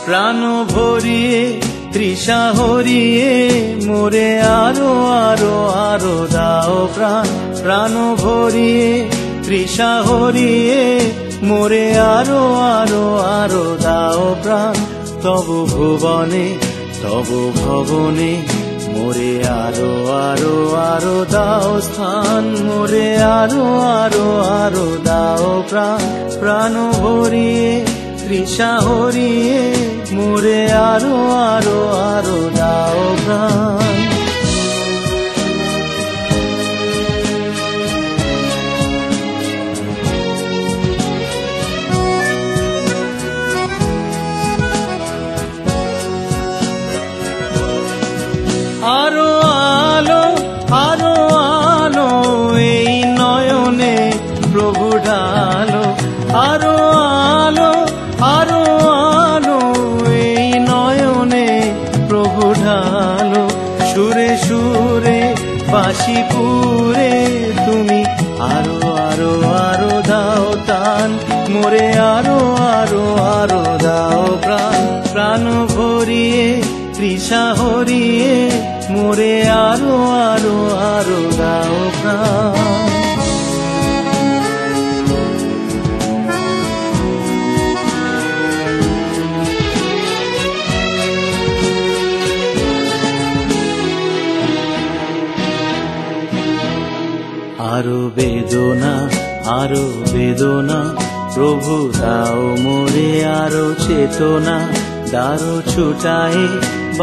প্রাণ ভরিয়ে তৃষা হরিয়ে মোরে আরো আরো আরো দাও প্রাণ। প্রাণ ভরিয়ে তৃষা হরিয়ে মোরে আরো আরো আরো দাও প্রাণ। তবু ভুবনে তবু ভবনে মোরে আরো আরো আরো দাও স্থান। মোরে আরো আরো আরো দাও প্রাণ। প্রাণ ভরিয়ে তৃষা হরিয়ে মোরে আরো আরো আরো দাও প্রাণ। আরো আলো আরো আলো এই নয়নে প্রভু ঢালো। আরো আলো আরো আলো এই নয়নে প্রভু ঢালো। সুরে সুরে বাঁশি পুরে তুমি আরো আরো আরো দাও তান। মোরে আরো আরো আরো দাও প্রাণ। প্রাণ ভরিয়ে তৃষা হরিয়ে মোরে আরো আরো আরো দাও প্রাণ। আরো বেদনা আরো বেদনা প্রভু দাও মোরে আরো চেতনা। দারো ছুটায়ে